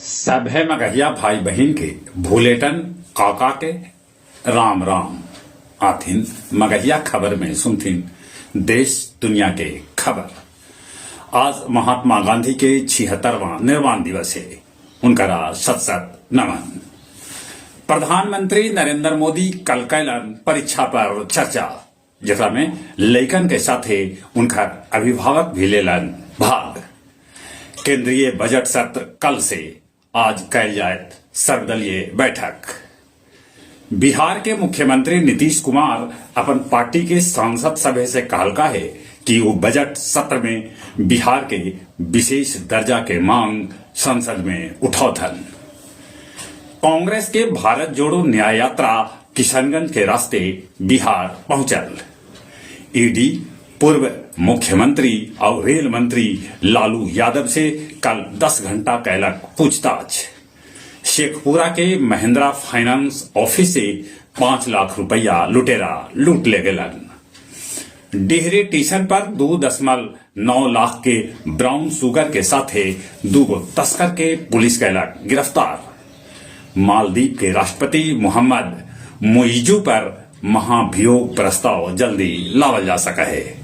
सभे मगहिया भाई बहन के भूलेटन काका के राम राम आथिन मगहिया खबर में सुनथिन देश दुनिया के खबर। आज महात्मा गांधी के 76वां निर्वाण दिवस है। उनका शत शत नमन। प्रधानमंत्री नरेंद्र मोदी कल कैलन परीक्षा पर चर्चा, जरा में लैकन के साथे उनका अभिभावक भी लेलन भाग। केंद्रीय बजट सत्र कल से आज कैल जाए सर्वदलीय बैठक। बिहार के मुख्यमंत्री नीतीश कुमार अपन पार्टी के सांसद सभा से कहलका है कि वो बजट सत्र में बिहार के विशेष दर्जा के मांग संसद में उठौथन। कांग्रेस के भारत जोड़ो न्याय यात्रा किशनगंज के रास्ते बिहार पहुंचल। ईडी पूर्व मुख्यमंत्री और रेल मंत्री लालू यादव से कल 10 घंटा कैलक पूछताछ। शेखपुरा के महिंद्रा फाइनेंस ऑफिस से 5 लाख रुपया लुटेरा लूट ले गलन। डिहरी स्टेशन पर 2.9 लाख के ब्राउन शुगर के साथे 2 तस्कर के पुलिस कैलक गिरफ्तार। मालदीव के राष्ट्रपति मोहम्मद मुइजू पर महाभियोग प्रस्ताव जल्दी लावल जा सका है।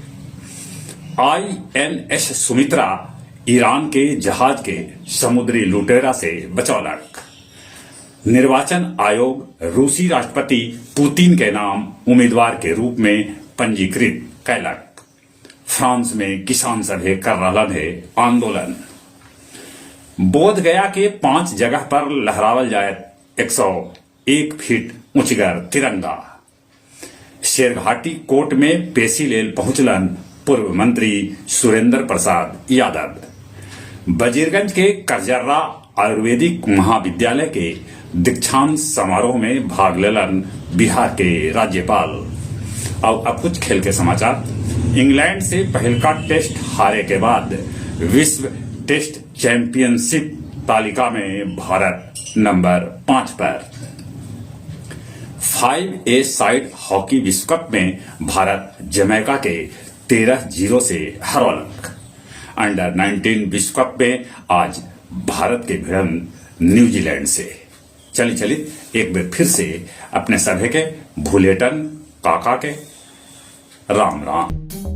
INS सुमित्रा ईरान के जहाज के समुद्री लुटेरा से बचौलक। निर्वाचन आयोग रूसी राष्ट्रपति पुतिन के नाम उम्मीदवार के रूप में पंजीकृत कैलक। फ्रांस में किसान सभे कर रहा है आंदोलन। बोध गया के 5 जगह पर लहरावल जाए 101 फीट ऊंचगर तिरंगा। शेरघाटी कोर्ट में पेशी लेल पहुंचलन पूर्व मंत्री सुरेंद्र प्रसाद यादव। वजीरगंज के करजर्रा आयुर्वेदिक महाविद्यालय के दीक्षांत समारोह में भाग लेलन बिहार के राज्यपाल। अब कुछ खेल के समाचार। इंग्लैंड से पहलका टेस्ट हारे के बाद विश्व टेस्ट चैंपियनशिप तालिका में भारत नंबर 5 पर। 5A साइड हॉकी विश्व कप में भारत जमैका के 13-0 से हरौलक। अंडर 19 विश्व कप में आज भारत के भिड़ंत न्यूजीलैंड से। चली एक बार फिर से अपने सभे के भूलेटन काका के राम राम।